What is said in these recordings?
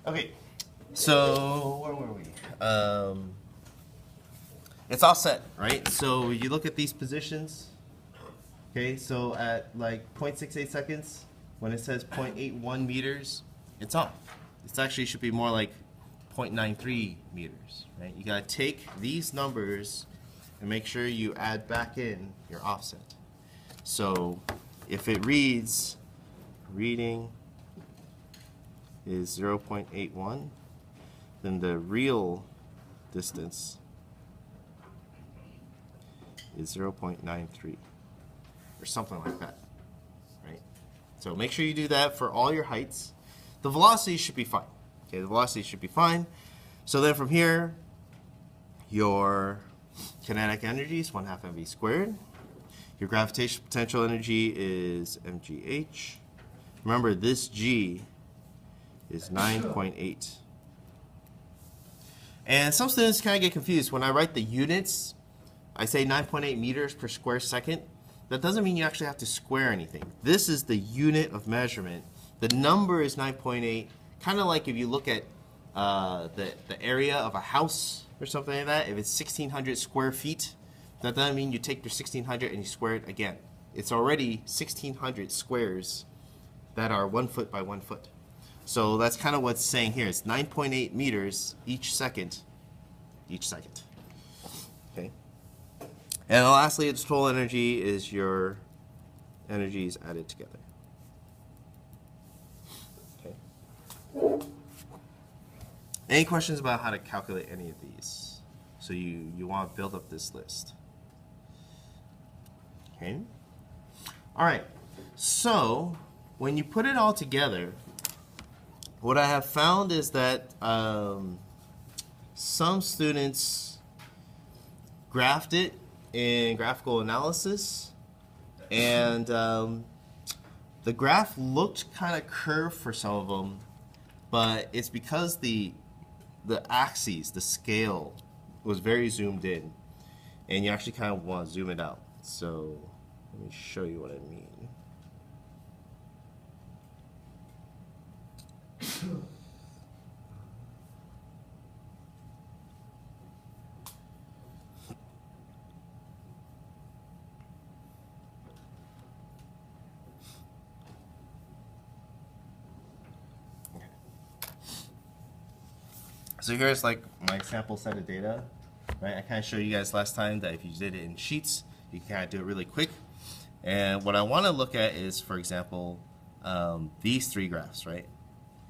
Okay, so where were we? It's all set, right? So you look at these positions. Okay, so at like 0.68 seconds, when it says 0.81 meters, it's off. It's actually should be more like 0.93 meters, right? You gotta take these numbers and make sure you add back in your offset. So if it reads, reading is 0.81, then the real distance is 0.93 or something like that, right? So make sure you do that for all your heights. The velocity should be fine. Okay, the velocity should be fine. So then from here, your kinetic energy is 1/2 mv squared. Your gravitational potential energy is mgh. Remember, this g is 9.8. And some students kind of get confused. When I write the units, I say 9.8 meters per square second. That doesn't mean you actually have to square anything. This is the unit of measurement. The number is 9.8, kind of like if you look at the area of a house or something like that. If it's 1,600 square feet, that doesn't mean you take your 1,600 and you square it again. It's already 1,600 squares that are 1 foot by 1 foot. So that's kind of what's saying here. It's 9.8 meters each second. Okay. And lastly, its total energy is your energies added together. Okay. Any questions about how to calculate any of these? So you want to build up this list. Okay. All right. So when you put it all together, what I have found is that some students graphed it in graphical analysis, and the graph looked kind of curved for some of them, but it's because the axes, the scale, was very zoomed in, and you actually kind of want to zoom it out. So let me show you what I mean. So here's like my sample set of data, right? I kind of showed you guys last time that if you did it in sheets, you can kind of do it really quick. And what I want to look at is, for example, these three graphs, right?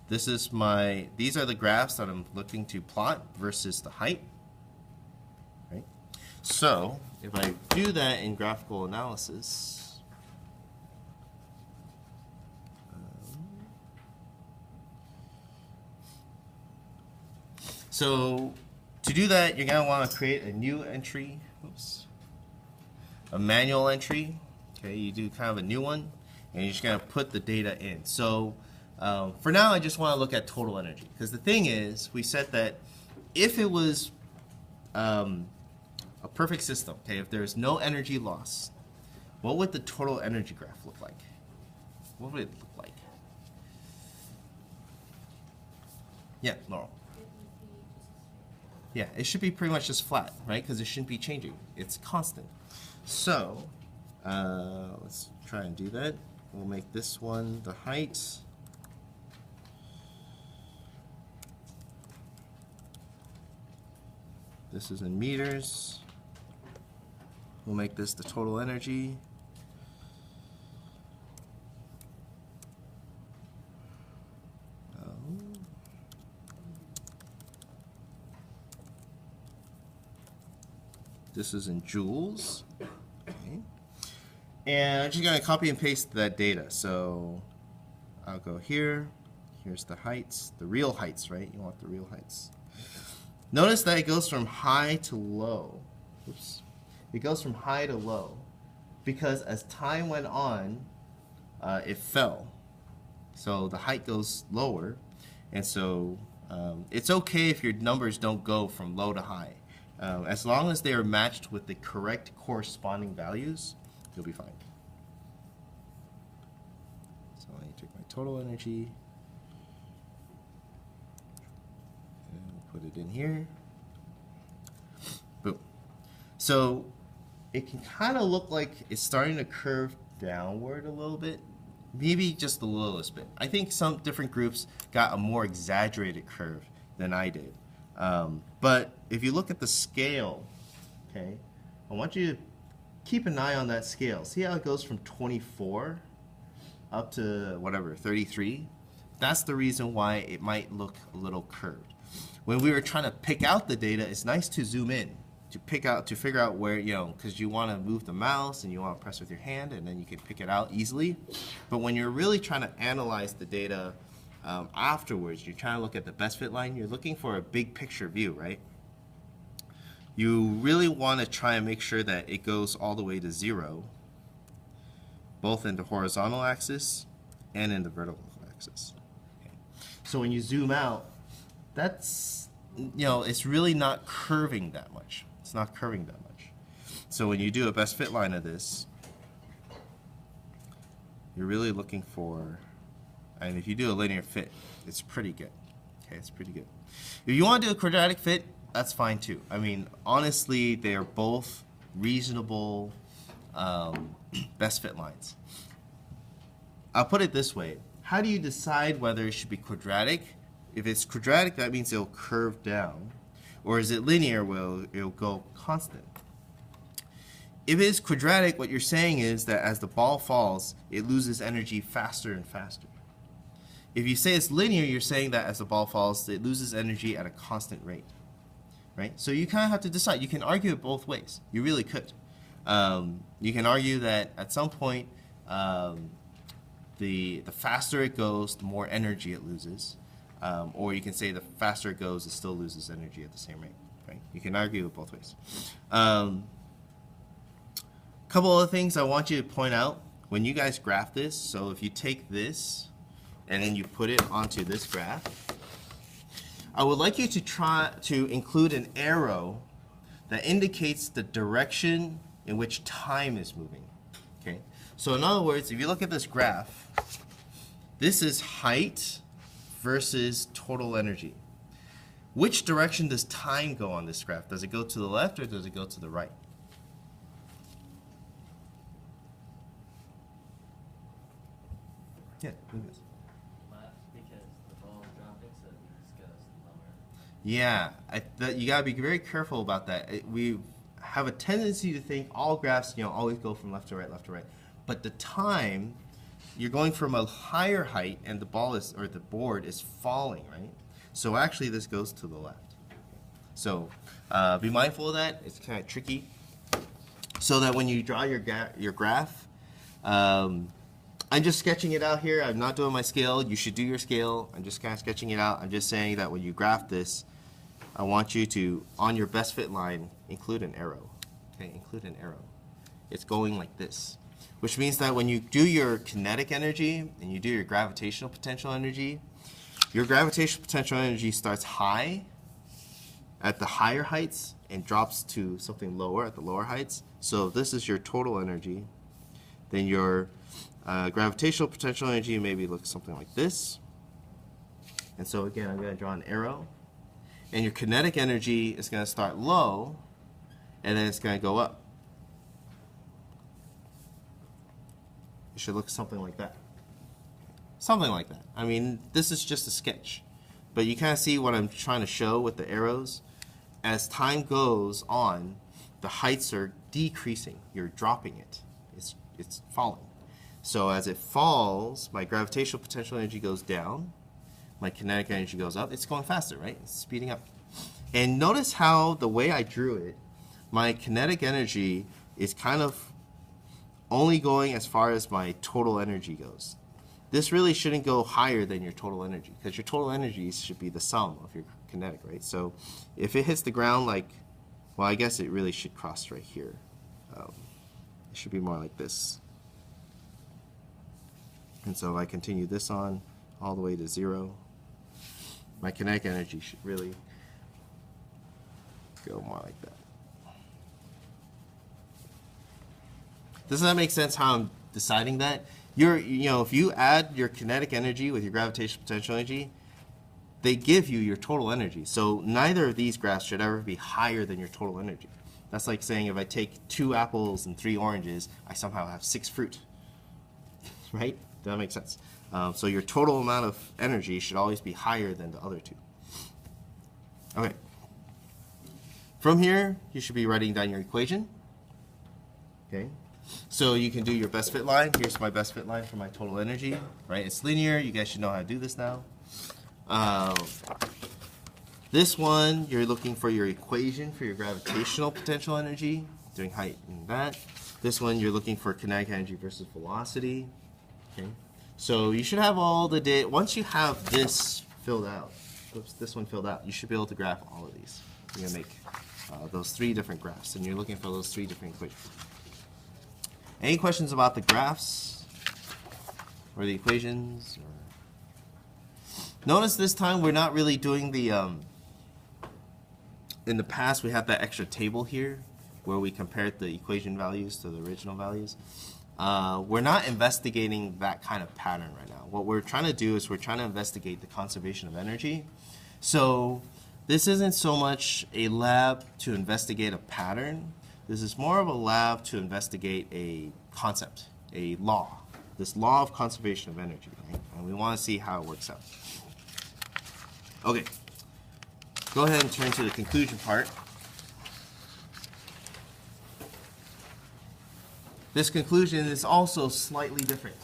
These are the graphs that I'm looking to plot versus the height, right? So if I do that in graphical analysis, so to do that, you're gonna want to create a new entry, a manual entry. Okay, you do kind of a new one, and you're just gonna put the data in. So for now, I just want to look at total energy, because the thing is, we said that if it was a perfect system, okay, if there's no energy loss, what would the total energy graph look like? What would it look like? Yeah, Laurel. Yeah, it should be pretty much just flat, right? Because it shouldn't be changing. It's constant. So let's try and do that. We'll make this one the height. This is in meters. We'll make this the total energy. This is in joules. Okay. And I'm just going to copy and paste that data. So I'll go here. Here's the heights, the real heights, right? You want the real heights. Notice that it goes from high to low. Oops. It goes from high to low because as time went on, it fell. So the height goes lower. And so it's okay if your numbers don't go from low to high. As long as they are matched with the correct corresponding values, you'll be fine. So I take my total energy. Put it in here. Boom. So it can kind of look like it's starting to curve downward a little bit. Maybe just the littlest bit. I think some different groups got a more exaggerated curve than I did. But if you look at the scale, okay, I want you to keep an eye on that scale. See how it goes from 24 up to whatever, 33? That's the reason why it might look a little curved. When we were trying to pick out the data, it's nice to zoom in to figure out where, because you want to move the mouse and you want to press with your hand and then you can pick it out easily. But when you're really trying to analyze the data afterwards, you're trying to look at the best fit line, you're looking for a big picture view, right? You really want to try and make sure that it goes all the way to 0, both in the horizontal axis and in the vertical axis. Okay. So when you zoom out, that's, it's really not curving that much. It's not curving that much. So when you do a best fit line of this, you're really looking for, and if you do a linear fit, it's pretty good. Okay, it's pretty good. If you want to do a quadratic fit, that's fine too. I mean, honestly, they are both reasonable best fit lines. I'll put it this way. How do you decide whether it should be quadratic? If it's quadratic, that means it'll curve down. Or is it linear? Well, it'll go constant. If it is quadratic, what you're saying is that as the ball falls, it loses energy faster and faster. If you say it's linear, you're saying that as the ball falls, it loses energy at a constant rate. Right? So you kind of have to decide. You can argue it both ways. You really could. You can argue that at some point, the faster it goes, the more energy it loses. Or you can say the faster it goes, it still loses energy at the same rate. Right? You can argue it both ways. Couple other things I want you to point out when you guys graph this. So if you take this and then you put it onto this graph, I would like you to try to include an arrow that indicates the direction in which time is moving. Okay? So in other words, if you look at this graph, this is height versus total energy. Which direction does time go on this graph? Does it go to the left or does it go to the right? Yeah, Lucas. Left, because the ball is dropping, so it just goes lower. Yeah, you gotta be very careful about that. We have a tendency to think all graphs, always go from left to right, left to right. But the time, you're going from a higher height and the ball is, or the board is falling, right? So actually this goes to the left. So be mindful of that. It's kind of tricky. So that when you draw your graph, I'm just sketching it out here. I'm not doing my scale. You should do your scale. I'm just kind of sketching it out. I'm just saying that when you graph this, I want you to, on your best fit line, include an arrow. Okay, include an arrow. It's going like this, which means that when you do your kinetic energy and you do your gravitational potential energy, your gravitational potential energy starts high at the higher heights and drops to something lower at the lower heights. So if this is your total energy, then your gravitational potential energy maybe looks something like this. And so again, I'm going to draw an arrow. And your kinetic energy is going to start low, and then it's going to go up. It should look something like that. Something like that. I mean, this is just a sketch. But you kind of see what I'm trying to show with the arrows. As time goes on, the heights are decreasing. You're dropping it. It's falling. So as it falls, my gravitational potential energy goes down. My kinetic energy goes up. It's going faster, right? It's speeding up. And notice how the way I drew it, my kinetic energy is kind of only going as far as my total energy goes. This really shouldn't go higher than your total energy, because your total energy should be the sum of your kinetic, right? So if it hits the ground like, well, I guess it really should cross right here. It should be more like this. And so if I continue this on all the way to 0, my kinetic energy should really go more like that. Doesn't that make sense how I'm deciding that? If you add your kinetic energy with your gravitational potential energy, they give you your total energy. So neither of these graphs should ever be higher than your total energy. That's like saying if I take 2 apples and 3 oranges, I somehow have 6 fruit. Right? Does that make sense? So your total amount of energy should always be higher than the other 2. Okay. From here, you should be writing down your equation. Okay. So you can do your best fit line. Here's my best fit line for my total energy. Right? It's linear. You guys should know how to do this now. This one, you're looking for your equation for your gravitational potential energy, doing height and that. This one, you're looking for kinetic energy versus velocity. Okay. So you should have all the data. Once you have this filled out, this one filled out, you should be able to graph all of these. You're going to make those 3 different graphs, and you're looking for those 3 different equations. Any questions about the graphs or the equations? Notice this time we're not really doing the, in the past we had that extra table here where we compared the equation values to the original values. We're not investigating that kind of pattern right now. What we're trying to do is we're trying to investigate the conservation of energy. So this isn't so much a lab to investigate a pattern. This is more of a lab to investigate a concept, a law, this law of conservation of energy, right? And we want to see how it works out. Okay, go ahead and turn to the conclusion part. This conclusion is also slightly different.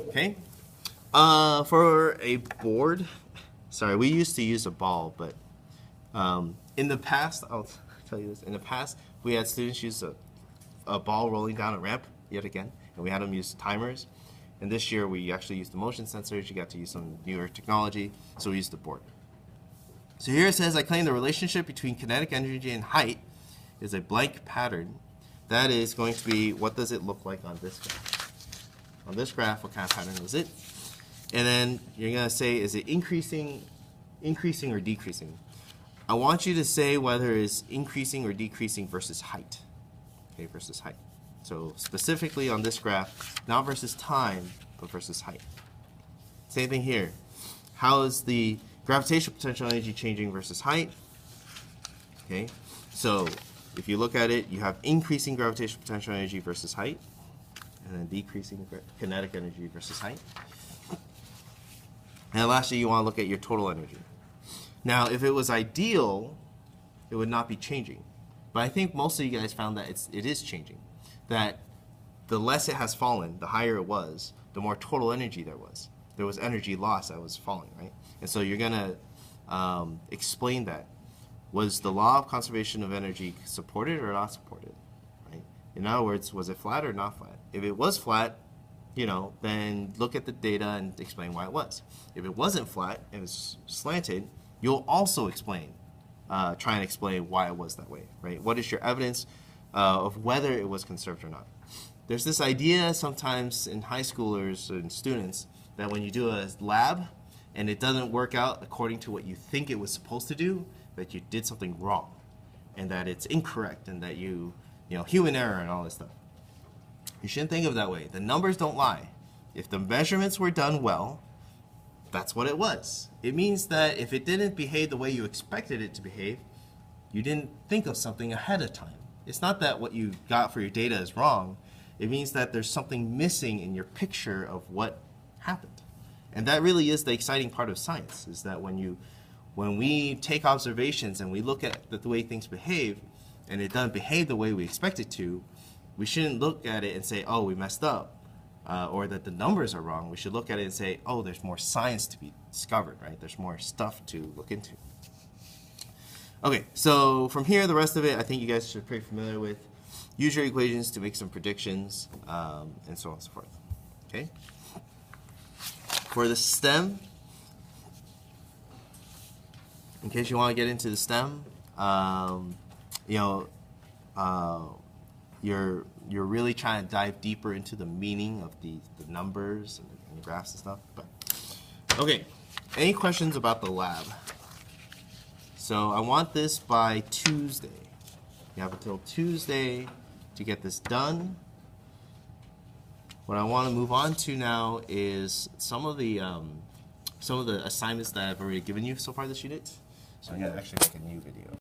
Okay, for a board, sorry, we used to use a ball, but in the past, I'll tell you this, in the past, we had students use a ball rolling down a ramp, yet again, and we had them use timers. And this year, we actually used the motion sensors. You got to use some newer technology, so we used the board. So here it says, I claim the relationship between kinetic energy and height is a blank pattern. That is going to be, what does it look like on this graph? On this graph, what kind of pattern is it? And then you're going to say, is it increasing or decreasing? I want you to say whether it's increasing or decreasing versus height. Okay, versus height. So specifically on this graph, not versus time, but versus height. Same thing here. How is the gravitational potential energy changing versus height? Okay, so if you look at it, you have increasing gravitational potential energy versus height, and then decreasing kinetic energy versus height. And lastly, you want to look at your total energy. Now, if it was ideal, it would not be changing. But I think most of you guys found that it is changing. That the less it has fallen, the higher it was, the more total energy there was. There was energy loss that was falling, right? And so you're going to explain that. Was the law of conservation of energy supported or not supported? Right? In other words, was it flat or not flat? If it was flat, then look at the data and explain why it was. If it wasn't flat, it was slanted, you'll also explain, try and explain why it was that way, right? What is your evidence of whether it was conserved or not? There's this idea sometimes in high schoolers and students that when you do a lab and it doesn't work out according to what you think it was supposed to do, that you did something wrong and that it's incorrect and that human error and all this stuff. You shouldn't think of it that way. The numbers don't lie. If the measurements were done well, that's what it was. It means that if it didn't behave the way you expected it to behave, you didn't think of something ahead of time. It's not that what you got for your data is wrong. It means that there's something missing in your picture of what happened. And that really is the exciting part of science, is that when we take observations and we look at the way things behave, and it doesn't behave the way we expect it to, we shouldn't look at it and say, oh, we messed up, or that the numbers are wrong. We should look at it and say, oh, there's more science to be discovered, right? There's more stuff to look into. Okay, so from here, the rest of it, I think you guys should be pretty familiar with. Use your equations to make some predictions, and so on and so forth. Okay? For the STEM, in case you want to get into the STEM, you're really trying to dive deeper into the meaning of the numbers and the graphs and stuff. But okay, any questions about the lab? So I want this by Tuesday. You have until Tuesday to get this done. What I want to move on to now is some of the assignments that I've already given you so far this unit. So I'm gonna actually make a new video.